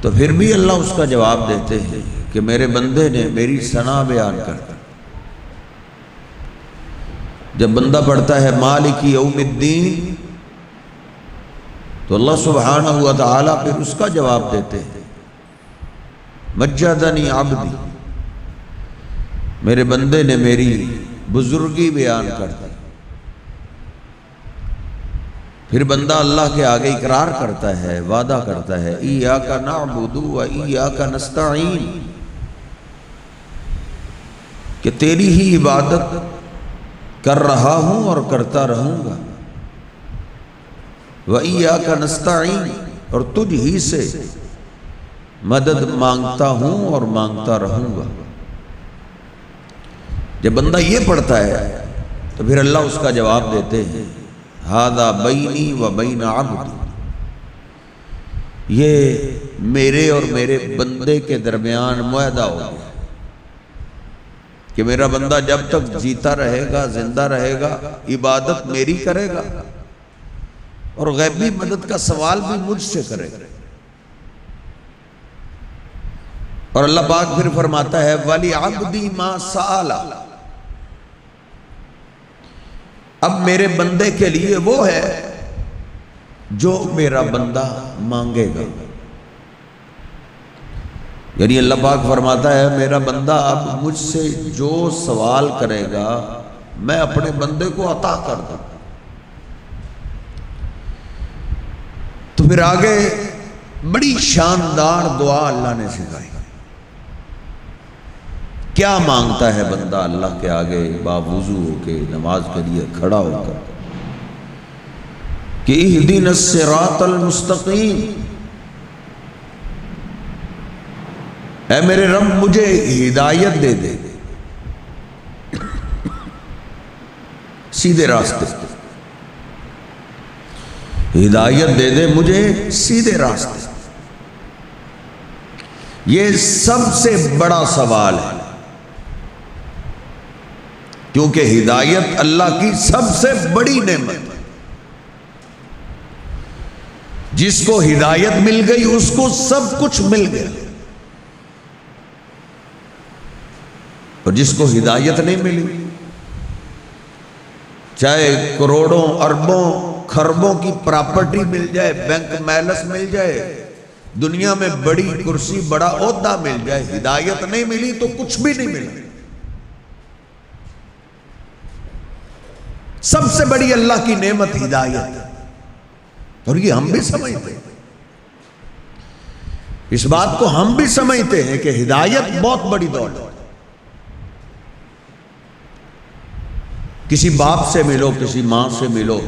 تو پھر بھی اللہ اس کا جواب دیتے ہیں کہ میرے بندے نے میری ثنا بیان کر دی۔ جب بندہ پڑھتا ہے مالک یوم الدین تو اللہ سبحانہ و تعالی پھر اس کا جواب دیتے ہیں، مجدنی عبدی، میرے بندے نے میری بزرگی بیان کر دی۔ پھر بندہ اللہ کے آگے اقرار کرتا ہے، وعدہ کرتا ہے، ایاک نعبد و ایاک نستعین، کہ تیری ہی عبادت کر رہا ہوں اور کرتا رہوں گا، وَإِيَّاكَ نَسْتَعِينُ، اور تجھ ہی سے مدد مانگتا ہوں اور مانگتا رہوں گا۔ جب بندہ یہ پڑھتا ہے تو پھر اللہ اس کا جواب دیتے ہیں، ہَذَا بَيْنِي وَبَيْنَ عَبْدِي، یہ میرے اور میرے بندے کے درمیان معاہدہ ہو گیا کہ میرا بندہ جب تک جیتا رہے گا، زندہ رہے گا، عبادت میری کرے گا اور غیبی مدد کا سوال بھی مجھ سے کرے گا۔ اور اللہ پاک پھر فرماتا ہے وَلِعَبْدِي مَا سَأَلَ، اب میرے بندے کے لیے وہ ہے جو میرا بندہ مانگے گا۔ یعنی اللہ پاک فرماتا ہے میرا بندہ اب مجھ سے جو سوال کرے گا میں اپنے بندے کو عطا کر دوں۔ تو پھر آگے بڑی شاندار دعا اللہ نے سکھائی۔ کیا مانگتا ہے بندہ اللہ کے آگے باوضو ہو کے نماز کے لیے کھڑا ہو کر کہ اہدنا الصراط المستقیم، اے میرے رب مجھے ہدایت دے دے سیدھے راستے، ہدایت دے دے مجھے سیدھے راستے۔ یہ سب سے بڑا سوال ہے، کیونکہ ہدایت اللہ کی سب سے بڑی نعمت ہے۔ جس کو ہدایت مل گئی اس کو سب کچھ مل گیا، اور جس کو ہدایت نہیں ملی، چاہے کروڑوں اربوں خربوں کی پراپرٹی مل جائے، بینک بیلنس مل جائے، دنیا میں بڑی کرسی بڑا عہدہ مل جائے، ہدایت نہیں ملی تو کچھ بھی نہیں ملا۔ سب سے بڑی اللہ کی نعمت ہدایت ہے، اور یہ ہم بھی سمجھتے ہیں، اس بات کو ہم بھی سمجھتے ہیں کہ ہدایت بہت بڑی دولت ہے۔ کسی باپ سے ملو، کسی ماں سے ملو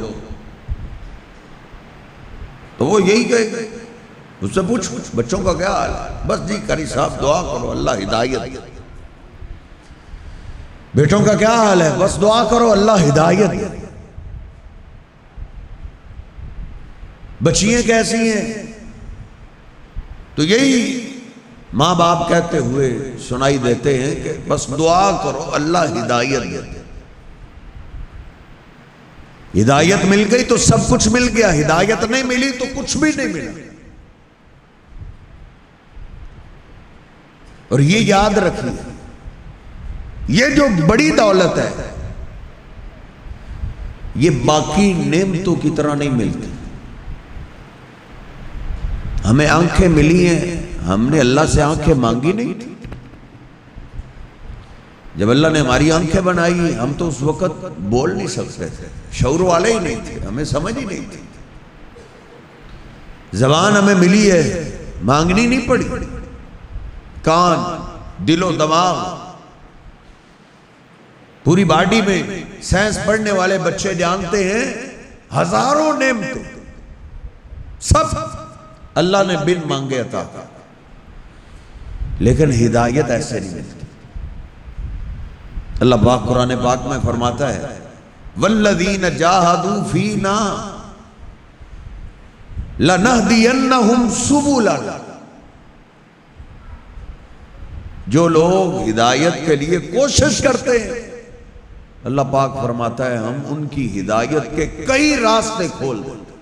تو وہ یہی کہے گا، اس سے پوچھ بچوں کا کیا حال ہے، بس جی قاری صاحب دعا کرو اللہ ہدایت۔ بیٹوں کا کیا حال ہے، بس دعا کرو اللہ ہدایت۔ بچیاں کیسی ہیں تو یہی ماں باپ کہتے ہوئے سنائی دیتے ہیں کہ بس دعا کرو اللہ ہدایت دے۔ ہدایت مل گئی تو سب کچھ مل گیا، ہدایت نہیں ملی تو کچھ بھی نہیں ملا۔ اور یہ یاد رکھیے، یہ جو بڑی دولت ہے یہ باقی نعمتوں کی طرح نہیں ملتی۔ ہمیں آنکھیں ملی ہیں، ہم نے اللہ سے آنکھیں مانگی نہیں تھی۔ جب اللہ نے ہماری آنکھیں بنائی ہم تو اس وقت بول نہیں سکتے تھے، شعور والے ہی نہیں تھے، ہمیں سمجھ ہی نہیں تھی۔ زبان ہمیں ملی ہے، مانگنی نہیں پڑی۔ کان، دل و دماغ، پوری باڈی میں سائنس پڑھنے والے بچے جانتے ہیں ہزاروں نعمتیں سب اللہ نے بن مانگے عطا کر، لیکن ہدایت ایسے نہیں ملتی۔ اللہ پاک قرآن پاک میں فرماتا ہے والذین جاہدوا فینا لنہدینہم سبلنا، جو لوگ ہدایت کے لیے کوشش کرتے ہیں اللہ پاک فرماتا ہے ہم ان کی ہدایت کے کئی راستے کھول دیتے،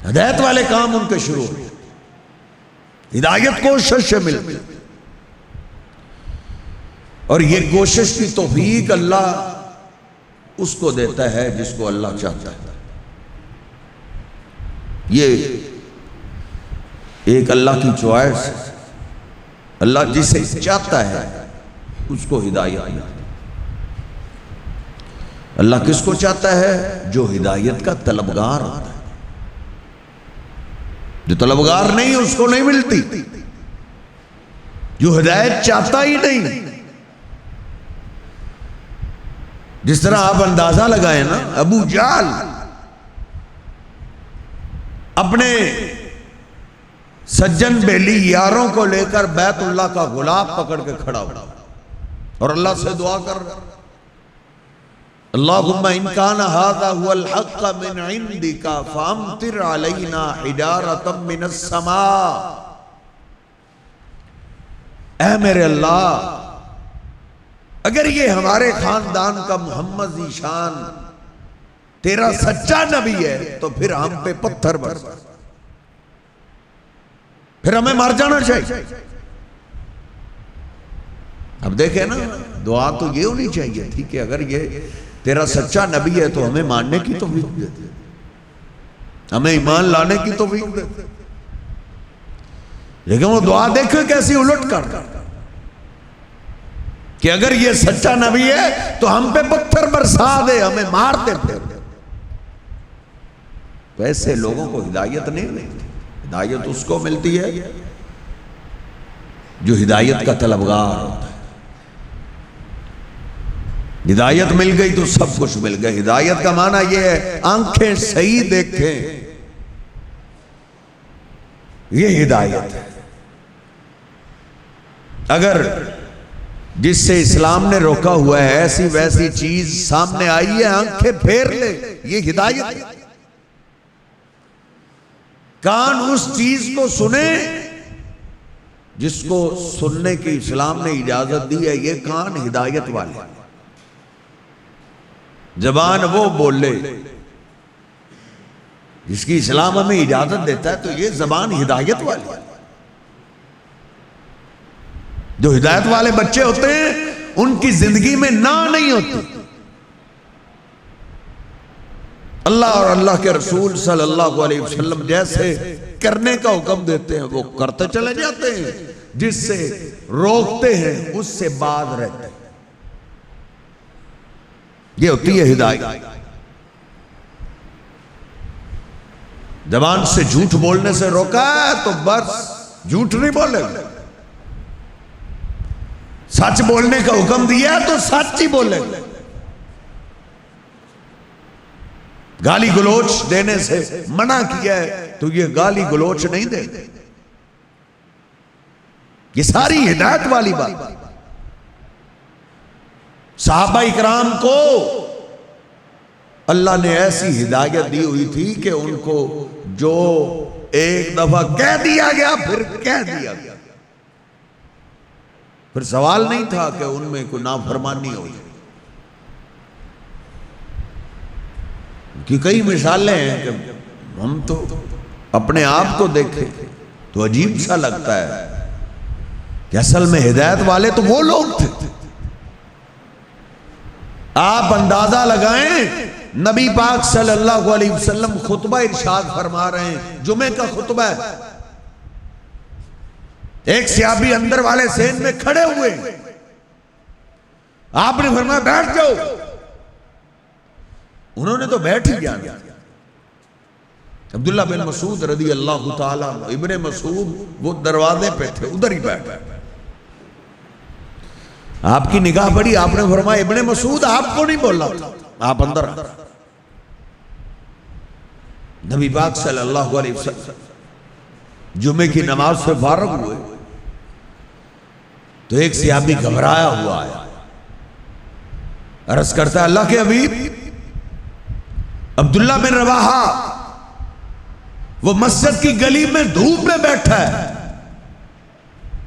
ہدایت والے کام ان کے شروع ہوتے۔ ہدایت کوشش سے ملتی، اور یہ کوشش کی توفیق اللہ اس کو دیتا ہے جس کو اللہ چاہتا ہے۔ یہ ایک اللہ کی چوائس ہے، اللہ جسے چاہتا ہے اس کو ہدایت دیتا ہے۔ اللہ کس کو چاہتا ہے؟ جو ہدایت کا طلبگار ہوتا ہے۔ جو طلبگار نہیں اس کو نہیں ملتی، جو ہدایت چاہتا ہی نہیں۔ جس طرح آپ اندازہ لگائیں نا، ابو جہل اپنے سجن بیلی یاروں کو لے کر بیت اللہ کا غلاف پکڑ کے کھڑا ہوا اور اللہ سے دعا کر رہا، اللہم ان کان ھذا ھو الحق من عندک فامطر علینا حجارۃ من السماء۔ اے میرے اللہ، اگر یہ ہمارے خاندان کا محمد ذیشان تیرا سچا نبی ہے تو پھر ہم پہ پتھر برسا، پھر ہمیں مر جانا چاہیے۔ اب دیکھیں نا، دعا تو یہ ہونی چاہیے تھی کہ اگر یہ تیرا سچا نبی ہے تو ہمیں ماننے کی توفیق دے دے، ہمیں ایمان لانے کی توفیق دے دے۔ لیکن وہ دعا دیکھیں کیسی الٹ کر کہ اگر یہ سچا نبی ہے تو ہم پہ پتھر برسا دے، ہمیں مار دے۔ پھر ویسے لوگوں کو ہدایت نہیں ملتی، ہدایت اس کو ملتی ہے جو ہدایت کا طلبگار ہوتا ہے۔ ہدایت مل گئی تو سب کچھ مل گیا۔ ہدایت کا معنی یہ ہے آنکھیں صحیح دیکھیں، یہ ہدایت ہے۔ اگر جس سے اسلام نے روکا ہوا ہے ایسی ویسی چیز سامنے آئی ہے، آنکھیں پھیر لے، یہ ہدایت ہے۔ کان اس چیز کو سنے جس کو سننے کی اسلام نے اجازت دی ہے، یہ کان ہدایت والے۔ زبان وہ بولے جس کی اسلام ہمیں اجازت دیتا ہے، تو یہ زبان ہدایت والی ہے۔ جو ہدایت والے بچے ہوتے ہیں ان کی زندگی میں نہ نہیں ہوتی۔ اللہ اور اللہ کے رسول صلی اللہ علیہ وسلم جیسے کرنے کا حکم دیتے ہیں وہ کرتے چلے جاتے ہیں، جس سے روکتے ہیں اس سے باز رہتے ہیں۔ یہ ہوتی ہے ہدایت۔ زبان سے جھوٹ بولنے سے روکا ہے تو بس جھوٹ نہیں بولے گا، سچ بولنے کا حکم دیا ہے تو سچ ہی بولے گا۔ گالی گلوچ دینے سے منع کیا ہے تو یہ گالی گلوچ نہیں دے، یہ ساری ہدایت والی بات۔ صحابہ اکرام کو اللہ نے ایسی ہدایت دی ہوئی تھی کہ ان کو جو ایک دفعہ کہہ دیا گیا پھر کہہ دیا گیا، پھر سوال نہیں تھا کہ ان میں کوئی نافرمانی ہو جائے۔ کہ کئی مثالیں ہیں کہ ہم تو اپنے آپ کو دیکھیں تو عجیب سا لگتا ہے کہ اصل میں ہدایت والے تو وہ لوگ تھے۔ آپ اندازہ لگائیں، نبی پاک صلی اللہ علیہ وسلم خطبہ ارشاد فرما رہے ہیں، جمعے کا خطبہ ہے، ایک صحابی اندر والے صحن میں کھڑے ہوئے، آپ نے فرمایا بیٹھ جاؤ، انہوں نے تو بیٹھ ہی گیا۔ عبداللہ بن مسعود رضی اللہ تعالیٰ، ابن مسعود وہ دروازے پہ تھے، ادھر ہی بیٹھ گئے۔ آپ کی نگاہ پڑی، آپ نے فرمایا ابن مسعود آپ کو نہیں بولا تھا، آپ اندر۔ نبی پاک صلی اللہ علیہ وسلم جمعے کی نماز سے فارغ ہوئے تو ایک صحابی گھبرایا ہوا آیا، عرض کرتا ہے اللہ کے حبیب عبداللہ بن رواحہ وہ مسجد کی گلی میں دھوپ میں بیٹھا ہے،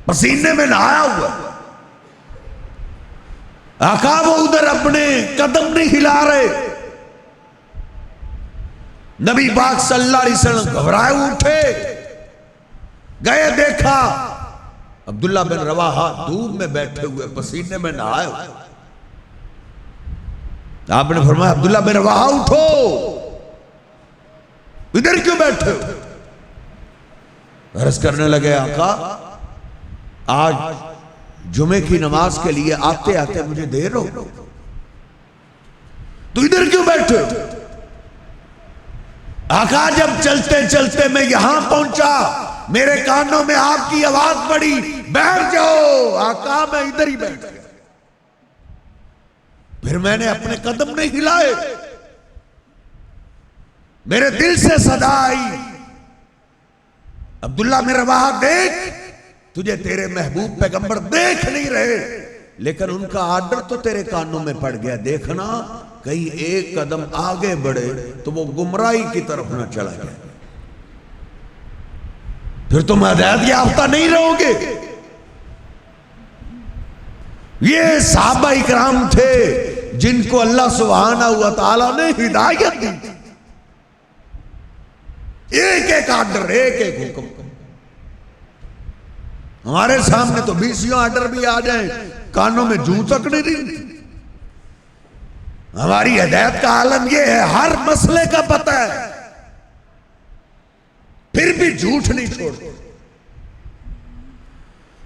پسینے میں نہایا ہوا ہے، آقا وہ ادھر اپنے قدم نہیں ہلا رہے۔ نبی پاک صلی اللہ علیہ وسلم گھبرائے اٹھے، گئے دیکھا عبداللہ بن رواحہ دھوپ میں بیٹھے ہوئے پسینے میں نہائے ہوئے. آپ نے فرمایا عبداللہ بن رواحہ اٹھو، ادھر کیوں بیٹھے ہو؟ عرض کرنے لگے آقا آج جمعے کی نماز کے لیے آتے آتے مجھے دیر ہو، تو ادھر کیوں بیٹھے ہو؟ آقا جب چلتے چلتے میں یہاں پہنچا میرے کانوں میں آپ کی آواز پڑی بیٹھ جاؤ. آقا میں ادھر ہی بیٹھ گیا، پھر میں نے اپنے قدم نہیں ہلائے. میرے دل سے صدا آئی عبداللہ بن رواحہ دیکھ، تجھے تیرے محبوب پیغمبر دیکھ نہیں رہے لیکن ان کا آرڈر تو تیرے کانوں میں پڑ گیا. دیکھنا کہیں ایک قدم آگے بڑھے تو وہ گمراہی کی طرف نہ چلا جائے، پھر تم ہدایت یافتہ نہیں رہو گے. یہ صحابہ اکرام تھے جن کو اللہ سبحانہ و تعالیٰ نے ہدایت دی تھی. ایک ایک آرڈر، ایک ایک حکم. ہمارے سامنے تو 20 آرڈر بھی آ جائیں کانوں میں جوں تک نہیں رہی. ہماری ہدایت کا عالم یہ ہے ہر مسئلے کا پتہ ہے پھر بھی جھوٹ نہیں چھوڑتے،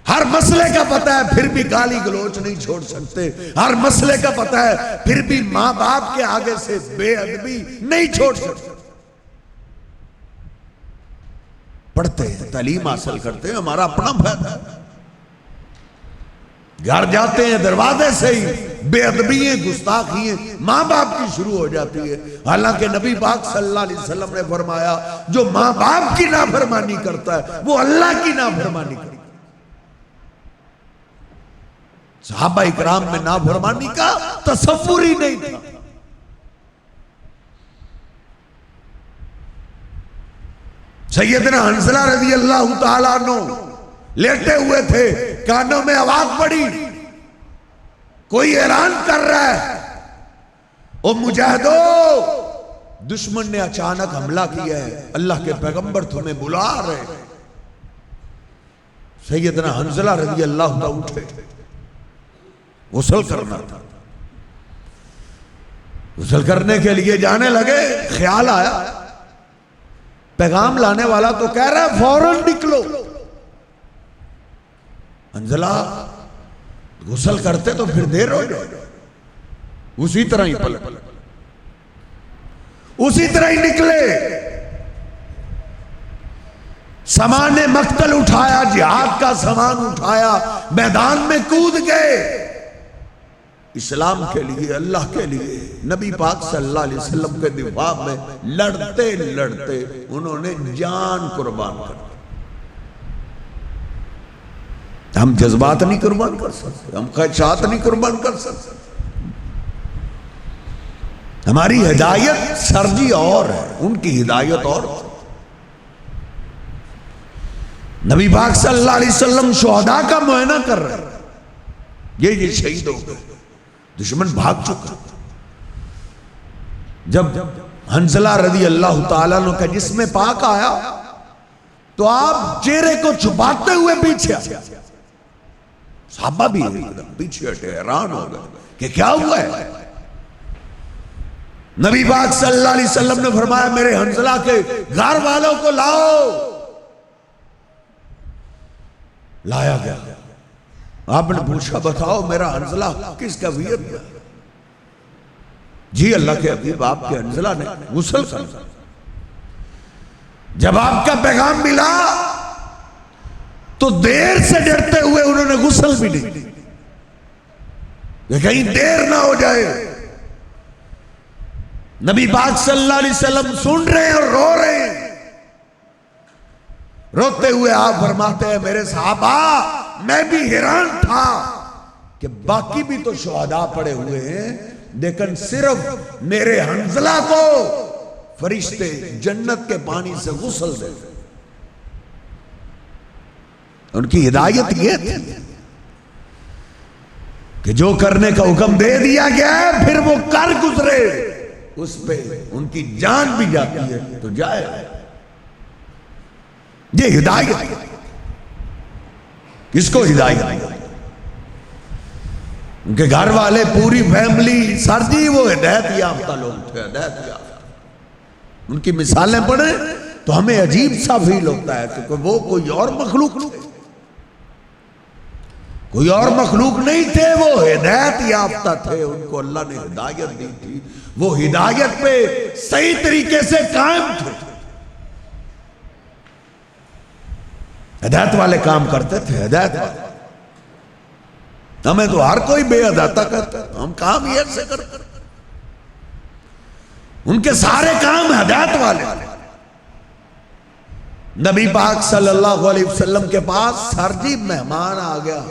ہر مسئلے کا پتہ ہے پھر بھی گالی گلوچ نہیں چھوڑ سکتے، ہر مسئلے کا پتہ ہے پھر بھی ماں باپ کے آگے سے بے ادبی نہیں چھوڑ سکتے. پڑھتے ہیں، تعلیم حاصل کرتے ہیں، ہمارا اپنا فائدہ ہے. گھر جاتے ہیں دروازے سے ہی بے ادبییں گستاخییں ماں باپ کی شروع ہو جاتی ہے. حالانکہ نبی پاک صلی اللہ علیہ وسلم نے فرمایا جو ماں باپ کی نافرمانی کرتا ہے وہ اللہ کی نافرمانی کرتا ہے. صحابہ اکرام میں نافرمانی کا تصور ہی نہیں تھا. سیدنا حنظلہ رضی اللہ تعالیٰ عنہ لیٹے ہوئے تھے، کانوں میں آواز پڑی کوئی اعلان کر رہا ہے او مجاہدو دشمن نے اچانک حملہ کیا ہے، اللہ کے پیغمبر تمہیں بلا رہے ہیں. سیدنا حنظلہ رضی اللہ تعالیٰ اٹھے، غسل کرنا تھا، غسل کرنے کے لیے جانے لگے. خیال آیا پیغام لانے والا تو کہہ رہا ہے فوراً نکلو. حنظلہ غسل کرتے تو پھر دیر ہو جائے، اسی طرح ہی پلٹ، اسی طرح ہی نکلے. سامان مقتل اٹھایا، جہاد کا سامان اٹھایا، میدان میں کود گئے اسلام کے لیے، اللہ کے لیے. نبی پاک صلی اللہ علیہ وسلم کے دفاع میں لڑتے لڑتے انہوں نے جان قربان کر دی. ہم جذبات نہیں قربان کر سکتے، ہم خواہشات نہیں قربان کر سکتے. ہماری ہدایت سرجی اور ہے، ان کی ہدایت اور. نبی پاک صلی اللہ علیہ وسلم شہداء کا معائنہ کر رہے ہیں، یہ شہید ہو گئے، دشمن بھاگ چکا. جب حنظلہ رضی اللہ تعالیٰ عنہ کا جسم پاک آیا تو آپ چہرے کو چھپاتے ہوئے پیچھے آئے. صحابہ بھی پیچھے ہٹے، حیران ہو گئے کہ کیا ہوا ہے. نبی پاک صلی اللہ علیہ وسلم نے فرمایا میرے حنظلہ کے گھر والوں کو لاؤ. لایا گیا. آپ نے پوچھا بتاؤ میرا حنظلہ کس کیفیت میں؟ جی اللہ کے حبیب آپ کے حنظلہ نے غسل کر. جب آپ کا پیغام ملا تو دیر سے ڈرتے ہوئے انہوں نے غسل بھی نہیں کہ کہیں دیر نہ ہو جائے. نبی پاک صلی اللہ علیہ وسلم سن رہے ہیں اور رو رہے ہیں. روتے ہوئے آپ فرماتے ہیں میرے صحابہ میں بھی حیران تھا کہ باقی بھی تو شہداء پڑے ہوئے ہیں لیکن صرف میرے حنظلہ کو فرشتے جنت کے پانی سے غسل دے. ان کی ہدایت یہ تھی کہ جو کرنے کا حکم دے دیا گیا ہے پھر وہ کر گزرے، اس پہ ان کی جان بھی جاتی ہے تو جائے. یہ ہدایت. کس کو ہدایت دی؟ ان کے گھر والے پوری فیملی سر جی وہ ہدایت یافتہ لوگ تھے، ہدایت یافتہ. ان کی مثالیں پڑھیں تو ہمیں عجیب سا فیل ہوتا ہے کہ وہ کوئی اور مخلوق تھے، کوئی اور مخلوق نہیں تھے، وہ ہدایت یافتہ تھے. ان کو اللہ نے ہدایت دی تھی، وہ ہدایت پہ صحیح طریقے سے قائم تھے. ہدایت والے کام کرتے تھے، ہدایت والے. ہمیں تو ہر کوئی بے ہدایت کرتا ہے، ہم کام یہ سے کرتے. ان کے سارے کام ہدایت والے. نبی پاک صلی اللہ علیہ وسلم کے پاس سرجی مہمان آ گیا.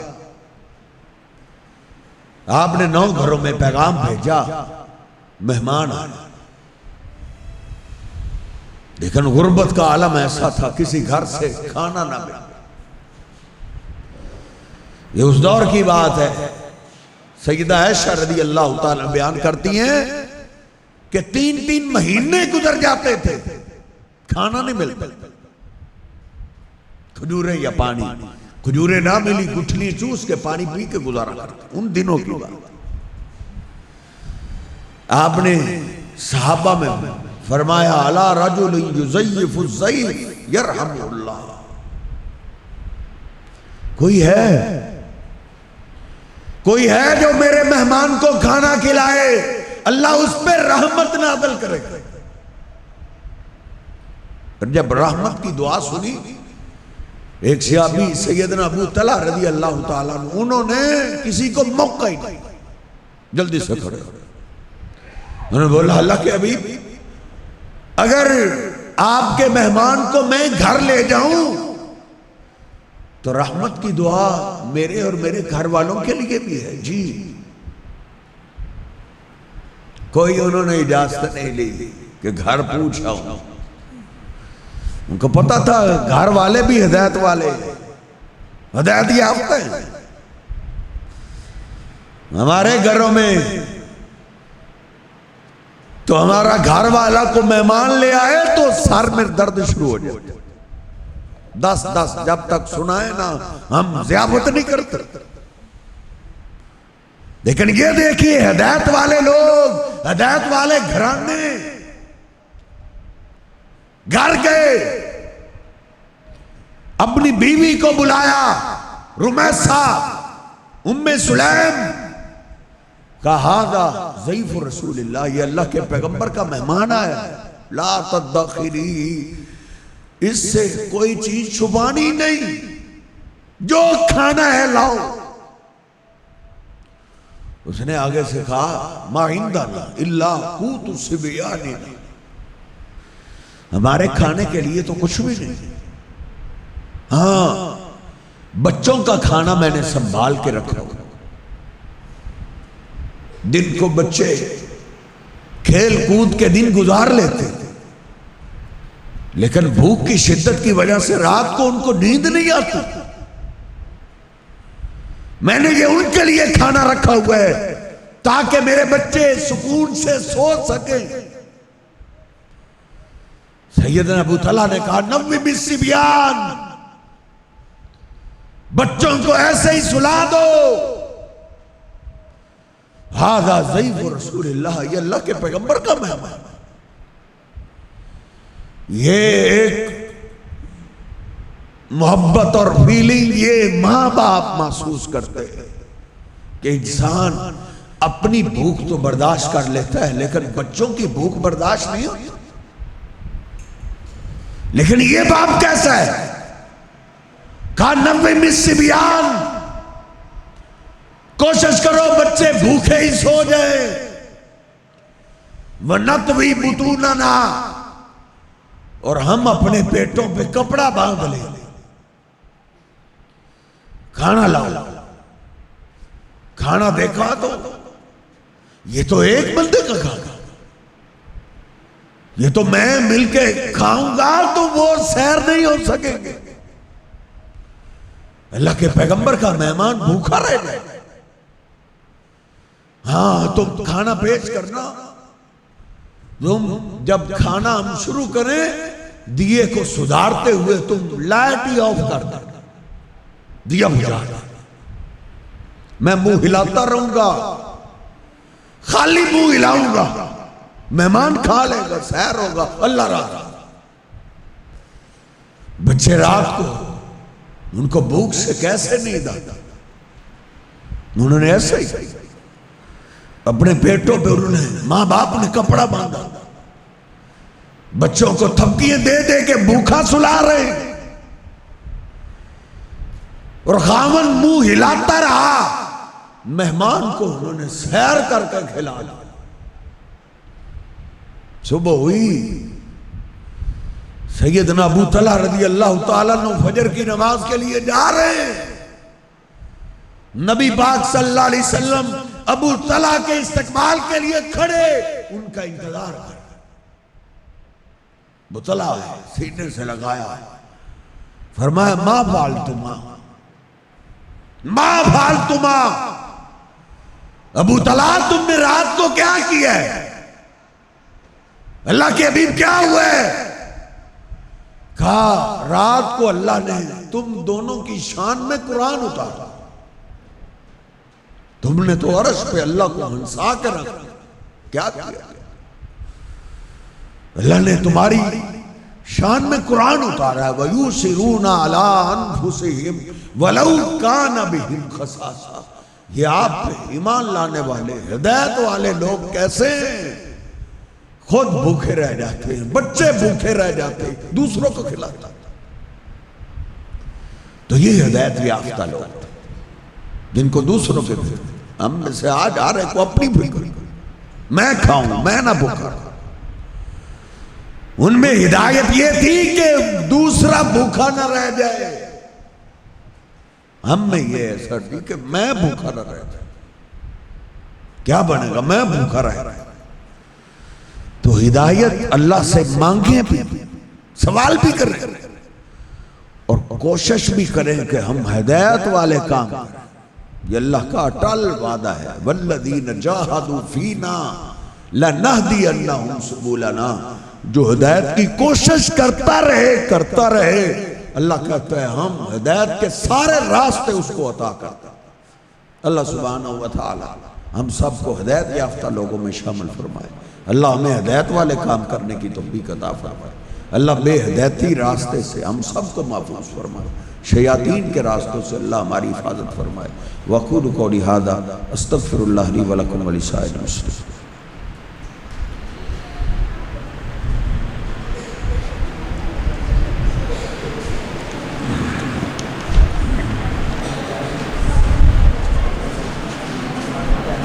آپ نے 9 گھروں میں پیغام بھیجا، مہمان آیا. لیکن غربت کا عالم ایسا تھا، کسی گھر سے کھانا نہ ملا. یہ اس دور کی بات ہے. سیدہ عائشہ رضی اللہ تعالیٰ بیان کرتی ہیں کہ 3 مہینے گزر جاتے تھے، کھانا نہیں ملتا. کھجوریں یا پانی، کھجوریں نہ ملی گٹھلی چوس کے پانی پی کے گزارا کرتے. ان دنوں کی بات. آپ نے صحابہ میں فرمایا الا رجل یضیف الضیف یرحمہ اللہ. کوئی ہے جو میرے مہمان کو کھانا کھلائے، اللہ اس پہ رحمت نازل کرے. جب رحمت کی دعا سنی، ایک صحابی سیدنا ابو طلحہ رضی اللہ تعالیٰ عنہ، انہوں نے کسی کو موقع ہی نہیں، جلدی سے کھڑے. انہوں نے بولا اللہ کے حبیب، اگر آپ کے مہمان کو میں گھر لے جاؤں تو رحمت کی دعا میرے اور میرے گھر والوں کے لیے بھی ہے. جی. کوئی انہوں نے اجازت نہیں لی کہ گھر پوچھا ہوں. ان کو پتا تھا گھر والے بھی ہدایت والے، ہدایت یافتہ ہیں. ہمارے گھروں میں تو ہمارا گھر والا کو مہمان لے آئے تو سر میں درد شروع ہو جائے. 10 جب تک سنائے نا ہم ضیافت نہیں کرتے. لیکن یہ دیکھیے ہدایت والے لوگ، ہدایت والے گھرانے گھر گئے، اپنی بیوی کو بلایا، رمیسہ ام سلیم، کہا ھذا ضیف رسول اللہ، یہ اللہ کے پیغمبر کا مہمان آیا ہے. لا تدخری، اس سے کوئی چیز چھپانی نہیں، جو کھانا ہے لاؤ. اس نے آگے سے کہا ما عندنا الا قوت صبیاننا، ہمارے کھانے کے لیے تو کچھ بھی نہیں. ہاں بچوں کا کھانا میں نے سنبھال کے رکھا. دن کو بچے کھیل کود کے دن گزار لیتے، لیکن بھوک کی شدت کی وجہ سے رات کو ان کو نیند نہیں آتی. میں نے یہ ان کے لیے کھانا رکھا ہوا ہے تاکہ میرے بچے سکون سے سو سکیں. سیدنا ابو طلحہ نے کہا نوّم الصبیان، بچوں کو ایسے ہی سلا دو. ھذا ضیف رسول اللہ، یہ اللہ کے پیغمبر کا مہمان. یہ ایک محبت اور فیلنگ یہ ماں باپ محسوس کرتے ہیں کہ انسان اپنی بھوک تو برداشت کر لیتا ہے لیکن بچوں کی بھوک برداشت نہیں ہوتی. لیکن یہ باپ کیسا ہے؟ کہا نوّم الصبیان، کوشش کرو بچے بھوکے ہی سو جائیں. وَنَطْوِي بُطُونَنَا، اور ہم اپنے پیٹوں پہ کپڑا باندھ لیں. کھانا لاؤ. کھانا دیکھا تو یہ تو ایک بندے کا کھانا، یہ تو میں مل کے کھاؤں گا تو وہ سیر نہیں ہو سکیں گے. اللہ کے پیغمبر کا مہمان بھوکا رہ جائے. ہاں تم کھانا پیش کرنا. تم جب کھانا ہم شروع کریں دیے کو سدھارتے ہوئے تم لائٹ ہی آف کر دو. دیا بجھا دے، میں منہ ہلاتا رہوں گا، خالی منہ ہلاؤں گا، مہمان کھا لے گا، سحر ہوگا، اللہ راہ۔ بچے رات کو ان کو بھوک سے کیسے نیند آتا، انہوں نے ایسے ہی اپنے پیٹوں پہ انہوں نے ماں باپ نے کپڑا باندھا، بچوں کو تھپکیاں دے دے کے بھوکا سلا رہے ہیں، اور خاوند منہ ہلاتا رہا، مہمان کو انہوں نے سیر کر کے کھلا دیا۔ صبح ہوئی، سیدنا ابو طلحہ رضی اللہ تعالیٰ عنہ فجر کی نماز کے لیے جا رہے ہیں، نبی پاک صلی اللہ علیہ وسلم ابو طلحہ کے استقبال کے لیے کھڑے، ان کا انتظار کر رہے۔ ابو طلحہ ہے، سینے سے لگایا ہے، فرمایا ما فعلتما، ما فعلتما، ابو طلحہ تم نے رات کو کیا کیا ہے؟ اللہ کے حبیب کیا ہوا ہے؟ کہا رات کو اللہ نے تم دونوں کی شان میں قرآن اتارا، تم نے تو عرش پہ اللہ کو ہنسا کے رکھا، کیا کیا؟ اللہ نے تمہاری شان میں قرآن اتارا ہے، وَيُسِرُونَ عَلَىٰ أَنفُسِهِمْ وَلَوْ كَانَ بِهِمْ خَصَاصَةٌ۔ یہ آپ پہ ایمان لانے والے ہدایت والے لوگ کیسے ہیں؟ خود بھوکے رہ جاتے ہیں، بچے بھوکے رہ جاتے ہیں، دوسروں کو کھلاتا۔ تو یہ ہدایت یافتہ لوگ جن کو دوسروں کے فکر، ہم میں سے آج آ رہے کو اپنی فکر، میں کھاؤں میں نہ بھوکا، ان میں ہدایت یہ تھی کہ دوسرا بھوکا نہ رہ جائے، ہم میں یہ ایسا تھی کہ میں بھوکا نہ رہ جائے، کیا بنے گا میں بھوکا رہ رہا۔ تو ہدایت اللہ سے مانگیں بھی، سوال بھی کریں اور کوشش بھی کریں کہ ہم ہدایت والے کام کریں۔ یہ اللہ کا اٹل وعدہ ہے، والذین جاہدوا فینا لنہدینہم سبلنا، جو ہدایت کی کوشش کرتا رہے، اللہ کہتا ہے ہم ہدایت کے سارے راستے اس کو عطا کرتا۔ اللہ سبحانہ وتعالی ہم سب کو ہدایت یافتہ لوگوں میں شامل فرمائے، اللہ ہمیں ہدایت والے کام کرنے کی توفیق عطا فرمائے، اللہ بے ہدایتی راستے سے ہم سب کو محفوظ فرمائے، شیاطین کے راستوں سے اللہ ہماری حفاظت فرمائے۔ وَقُولُوا قَوْلِي هَٰذَا أَسْتَغْفِرُ اللَّهَ لِي وَلَكُمْ وَلِسَائِرِ الْمُسْلِمِينَ۔